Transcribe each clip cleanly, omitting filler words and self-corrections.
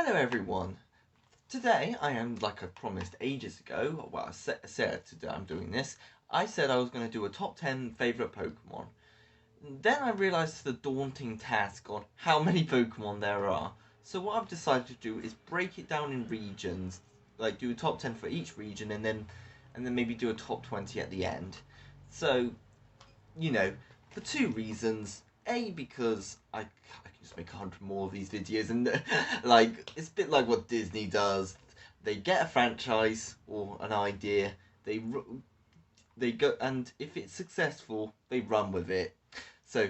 Hello everyone. Today I am, like I promised ages ago, well I said today I'm doing this, I said I was going to do a top 10 favourite Pokemon. Then I realised the daunting task on how many Pokemon there are. So what I've decided to do is break it down in regions, like do a top 10 for each region and then maybe do a top 20 at the end. So, for two reasons. A, because I can just make 100 more of these videos, and it's a bit like what Disney does. They get a franchise or an idea, they go, and if it's successful, they run with it. So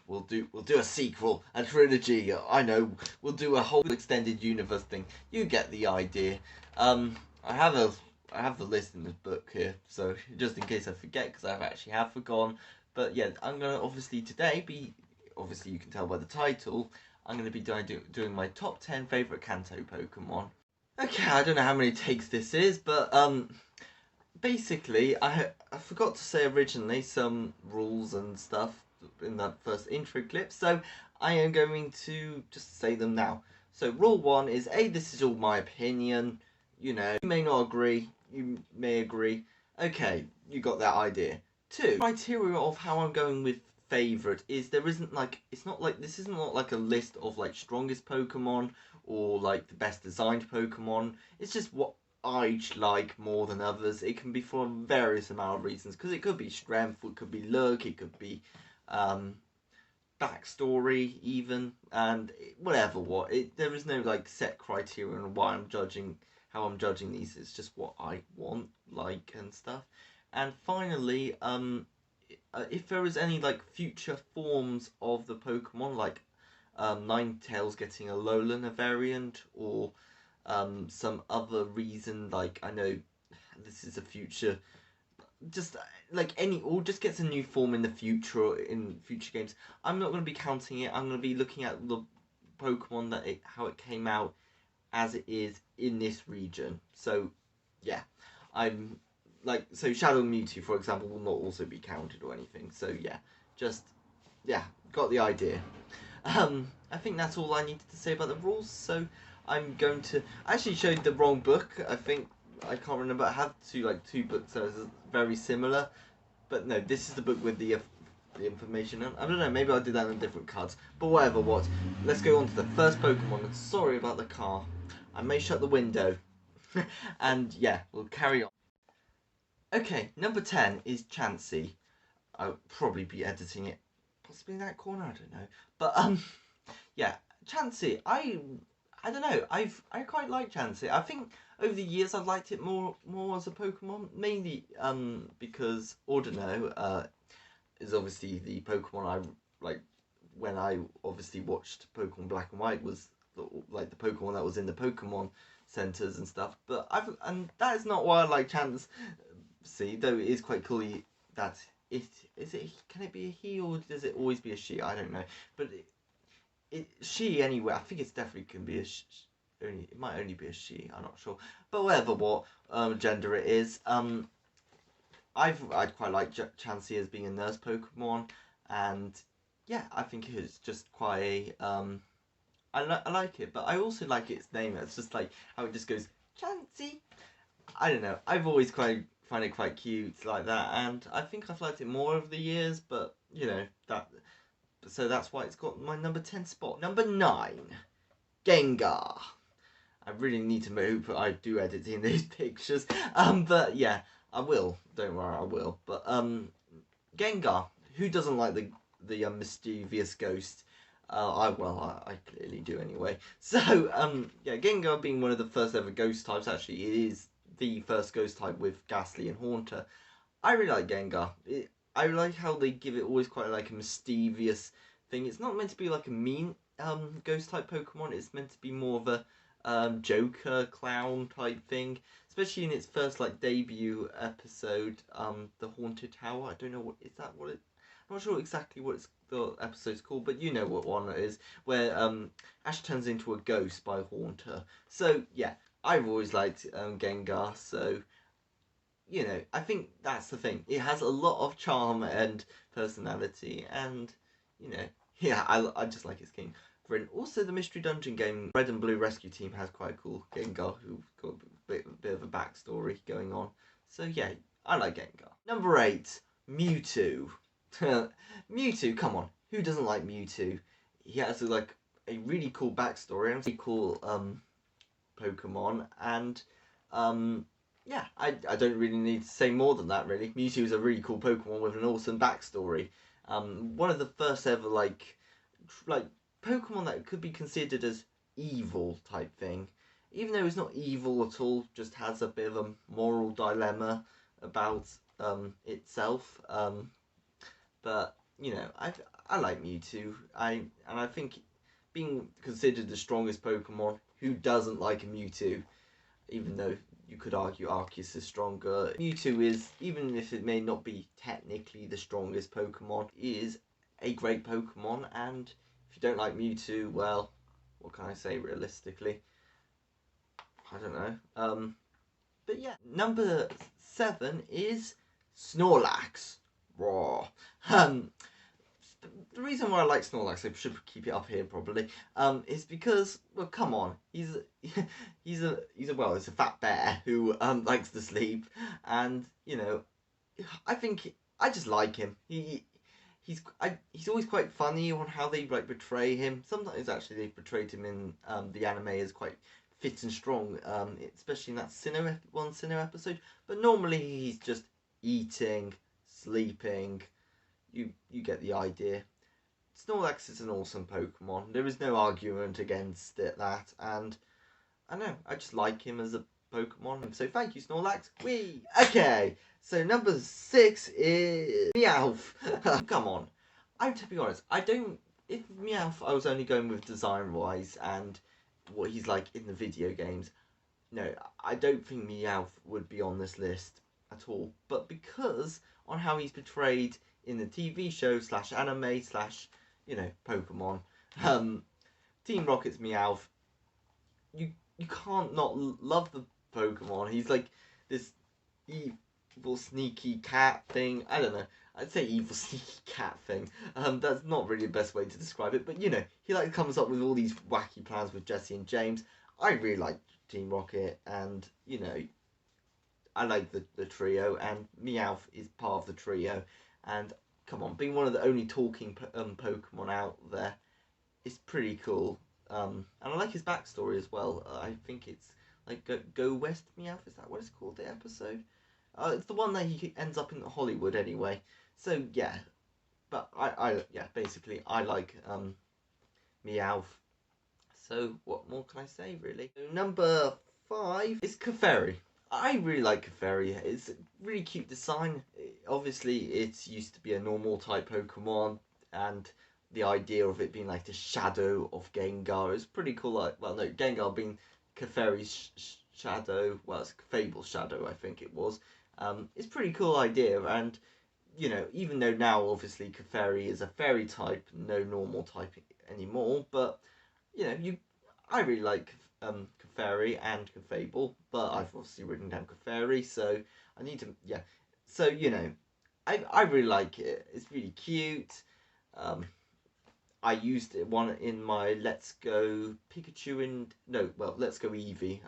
we'll do a sequel, a trilogy. I know, we'll do a whole extended universe thing. You get the idea. I have the list in the book here, so just in case I forget, because I actually have forgotten. But yeah, I'm gonna obviously you can tell by the title, I'm gonna be doing my top 10 favorite Kanto Pokemon. Okay, I don't know how many takes this is, but basically, I forgot to say originally some rules and stuff in that first intro clip, so I am going to just say them now. So rule 1 is, this is all my opinion. You may not agree, you may agree. Okay, you got that idea. 2, criteria of how I'm going with favourite is this isn't like a list of like strongest Pokemon or like the best designed Pokemon. It's just what I like more than others. It can be for various amount of reasons, because it could be strength, it could be luck, it could be backstory even, and whatever there is no like set criteria on why how I'm judging these. It's just what I want, like, and stuff. And finally, if there is any like future forms of the Pokemon, like Ninetales getting a Alolan variant, or some other reason, like I know this is a future, just like or just gets a new form in the future or in future games, I'm not going to be counting it. I'm going to be looking at the Pokemon how it came out as it is in this region. So yeah, so Shadow Mewtwo, for example, will not also be counted or anything. So yeah, got the idea. I think that's all I needed to say about the rules. So I actually showed the wrong book. I think I can't remember. I have two books that are very similar, but no, this is the book with the information. I don't know. Maybe I did that on different cards, but whatever. Let's go on to the first Pokemon. And sorry about the car. I may shut the window, and yeah, we'll carry on. Okay, number 10 is Chansey. I'll probably be editing it possibly in that corner, I don't know. But yeah, Chansey, I don't know. I quite like Chansey. I think over the years I've liked it more as a Pokemon, mainly because Ordino is obviously the Pokemon I like when I obviously watched Pokemon Black and White, was the Pokemon that was in the Pokemon centers and stuff. But and that is not why I like Chansey, though it is quite cool that can it be a he, or does it always be a she? I don't know, but she anyway. I think it's definitely can be it might only be a she. I'm not sure, but whatever gender it is. I quite like Chansey as being a nurse Pokemon, and yeah, I think it's just quite I like it, but I also like its name. It's just like how it just goes Chansey. I don't know. I've always find it quite cute like that, and I think I've liked it more over the years. But so that's why it's got my number 10 spot. Number 9, Gengar. I really need to move. I do edit in these pictures. But yeah, I will. Don't worry, I will. But Gengar. Who doesn't like the mischievous ghost? I clearly do anyway. So yeah, Gengar being one of the first ever ghost types. Actually, it is the first ghost type with Ghastly and Haunter. I really like Gengar. I like how they give it always quite like a mischievous thing. It's not meant to be like a mean ghost type Pokemon. It's meant to be more of a Joker clown type thing, especially in its first debut episode, the Haunted Tower. I don't know I'm not sure exactly what the episode's called, but you know what one it is, where Ash turns into a ghost by Haunter. So yeah, I've always liked Gengar, so I think that's the thing. It has a lot of charm and personality, and yeah, I just like its different. Also, the Mystery Dungeon game, Red and Blue Rescue Team, has quite a cool Gengar who's got a bit of a backstory going on. So yeah, I like Gengar. Number 8, Mewtwo. Mewtwo, come on, who doesn't like Mewtwo? He has like a really cool backstory and a really cool Pokemon, and yeah, I don't really need to say more than that, really. Mewtwo is a really cool Pokemon with an awesome backstory. One of the first ever like Pokemon that could be considered as evil type thing, even though it's not evil at all, just has a bit of a moral dilemma about itself. But you know, I like Mewtwo. I think being considered the strongest Pokemon, who doesn't like a Mewtwo? Even though you could argue Arceus is stronger, Mewtwo is, even if it may not be technically the strongest Pokemon, is a great Pokemon. And if you don't like Mewtwo, well, what can I say realistically? I don't know. But yeah, number 7 is Snorlax. Raw. The reason why I like Snorlax, I should keep it up here probably, is because, well, come on, he's a fat bear who likes to sleep, and you know, I just like him. He's always quite funny on how they like portray him. Sometimes actually they've portrayed him in the anime as quite fit and strong, especially in that Sinnoh episode. But normally he's just eating, sleeping. You get the idea. Snorlax is an awesome Pokemon. There is no argument against that, and I know, I just like him as a Pokemon. So thank you, Snorlax. Whee! Okay, so number 6 is Meowth. Come on. To be honest, if Meowth I was only going with design-wise and what he's like in the video games, no, I don't think Meowth would be on this list at all. But because on how he's portrayed in the TV show / anime / Pokemon, Team Rocket's Meowth, you can't not love the Pokemon. He's like this evil sneaky cat thing. I don't know. I'd say evil sneaky cat thing. That's not really the best way to describe it, but he like comes up with all these wacky plans with Jesse and James. I really like Team Rocket, and I like the trio, and Meowth is part of the trio. And come on, being one of the only talking Pokemon out there is pretty cool. And I like his backstory as well. I think it's like Go West Meowth. Is that what it's called? The episode. It's the one that he ends up in Hollywood anyway. So yeah, but basically I like Meowth. So what more can I say really? So number 5 is Clefairy. I really like Clefairy. It's a really cute design. Obviously, it used to be a normal type Pokemon, and the idea of it being like the shadow of Gengar is pretty cool. Gengar being Clefairy's shadow. Well, it's Fable's shadow, I think it was. It's a pretty cool idea, and even though now obviously Clefairy is a fairy type, no normal type anymore, but I really like Clefairy and Clefable, but I've obviously written down Clefairy, so I need to, so I really like it. It's really cute. I used one in my Let's Go Pikachu and Let's Go Eevee,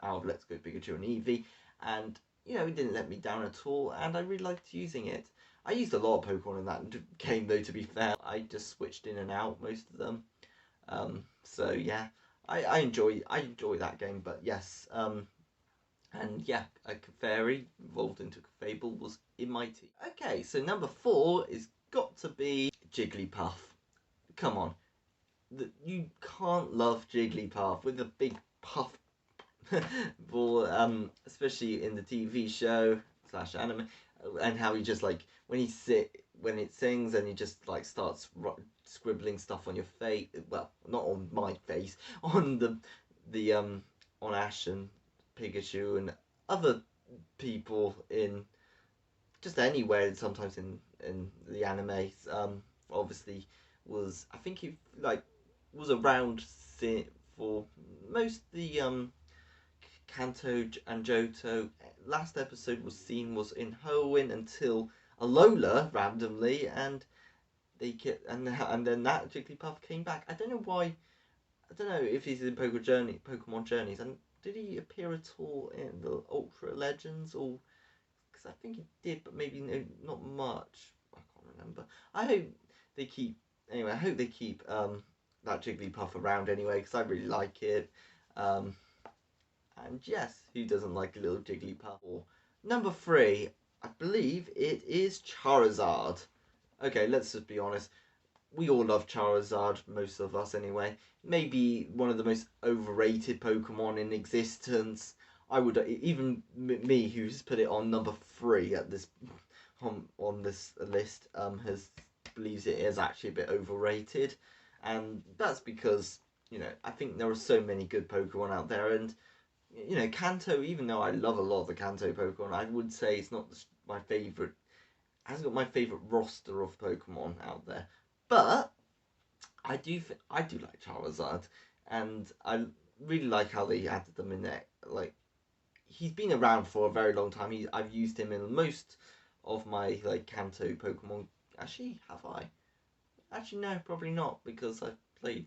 out of Let's Go Pikachu and Eevee, and it didn't let me down at all, and I really liked using it. I used a lot of Pokemon in that game though, to be fair. I just switched in and out most of them. So yeah, I enjoy that game, but yes, and yeah, a Clefairy evolved into Clefable was in my team. Okay, so number 4 is got to be Jigglypuff. Come on, you can't love Jigglypuff with a big puff ball, especially in the TV show / anime, and how he just like when it sings and he just like starts scribbling stuff on your face. Well, not on my face, on the on Ash and Pikachu and other people in just anywhere. Sometimes in the anime, obviously I think he was around for most of the Kanto and Johto. Last episode was in Hoenn until Alola randomly, and they get and then that Jigglypuff came back. I don't know why. I don't know if he's in Pokemon Journeys, and did he appear at all in the Ultra Legends, or because I think he did, but maybe no, not much. I can't remember. I hope they keep. Anyway, I hope they keep that Jigglypuff around anyway, because I really like it. Um, and yes, who doesn't like a little Jigglypuff? Or number 3, I believe it is Charizard. Okay, let's just be honest. We all love Charizard, most of us anyway. Maybe one of the most overrated Pokemon in existence. I would even me, who's put it on number 3 at this on this list, has believes it is actually a bit overrated, and that's because I think there are so many good Pokemon out there, and Kanto. Even though I love a lot of the Kanto Pokemon, I would say it's not my favorite. Hasn't got my favorite roster of Pokemon out there, but I do like Charizard, and I really like how they added them in there. Like, he's been around for a very long time. I've used him in most of my Kanto Pokemon. Actually, have I? Actually, no, probably not, because I've played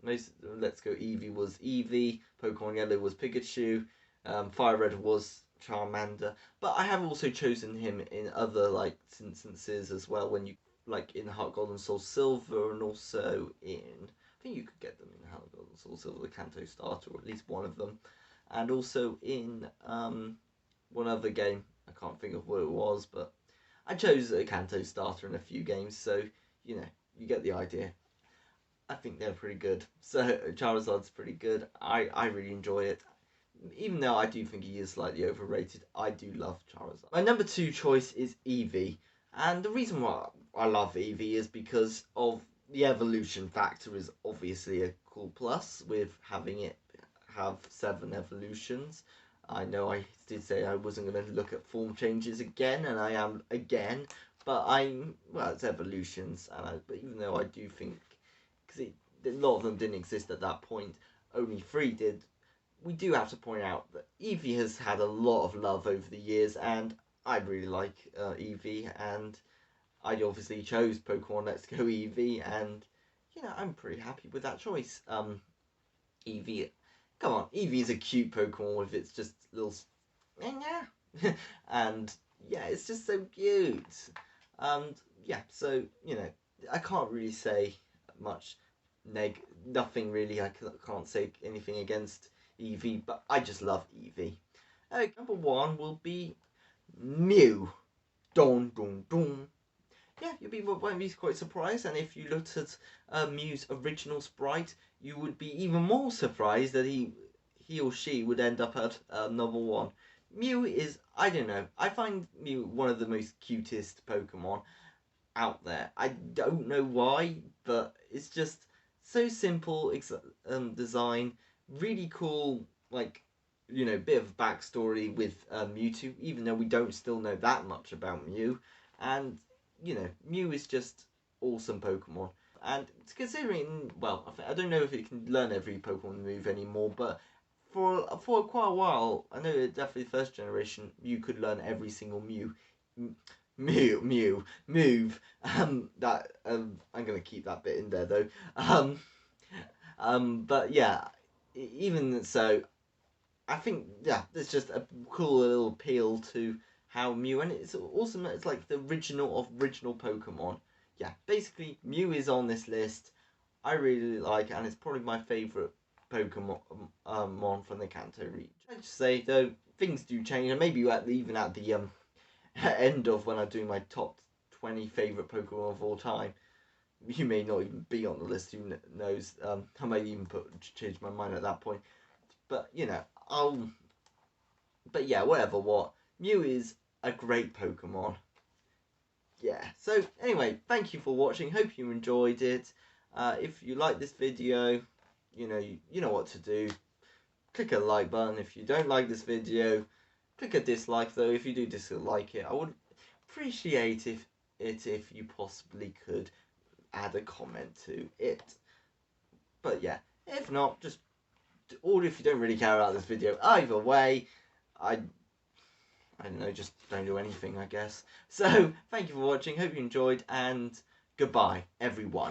most. Let's Go Eevee was Eevee. Pokemon Yellow was Pikachu. Fire Red was Charmander. But I have also chosen him in other instances as well. When you in Heart Gold and Soul Silver, and also in, I think you could get them in Heart Gold and Soul Silver, the Kanto starter, or at least one of them, and also in one other game. I can't think of what it was, but I chose a Kanto starter in a few games, so you get the idea. I think they're pretty good. So Charizard's pretty good. I really enjoy it. Even though I do think he is slightly overrated, I do love Charizard. My number 2 choice is Eevee. And the reason why I love Eevee is because of the evolution factor is obviously a cool plus with having it have 7 evolutions. I know I did say I wasn't going to look at form changes again, and I am again. But it's evolutions, but even though I do think, because a lot of them didn't exist at that point, only 3 did. We do have to point out that Eevee has had a lot of love over the years, and I really like Eevee, and I obviously chose Pokemon Let's Go Eevee, and I'm pretty happy with that choice. Eevee, come on, Eevee is a cute Pokemon with its just little, and yeah, it's just so cute, and yeah, so I can't really say much nothing really. I can't say anything against Eevee, but I just love Eevee. Okay, number 1 will be Mew. Dun dun dun. Yeah, won't be quite surprised, and if you looked at Mew's original sprite, you would be even more surprised that he or she would end up at number 1. Mew is, I don't know, I find Mew one of the most cutest Pokemon out there. I don't know why, but it's just so simple design, really cool, bit of backstory with Mewtwo, even though we don't still know that much about Mew, and Mew is just awesome Pokemon. And considering, well, I don't know if it can learn every Pokemon move anymore, but for quite a while, I know definitely first generation, Mew could learn every single move. That I'm gonna keep that bit in there though. But yeah, even so, I think there's just a cool little appeal to how Mew, and it's awesome that it's like the original Pokemon. Yeah, basically Mew is on this list. I really like it, and it's probably my favourite Pokemon from the Kanto region. I just say though, things do change, and maybe even at the end of when I do my top 20 favourite Pokemon of all time, you may not even be on the list. Who knows? I may even change my mind at that point. But But yeah, whatever. Mew is a great Pokemon. Yeah. So anyway, thank you for watching. Hope you enjoyed it. If you like this video, you know what to do. Click a like button. If you don't like this video, click a dislike though. If you do dislike it, I would appreciate if you possibly could add a comment to it. But yeah, if not, or if you don't really care about this video, either way, I don't know, just don't do anything, I guess. So, thank you for watching, hope you enjoyed, and goodbye, everyone.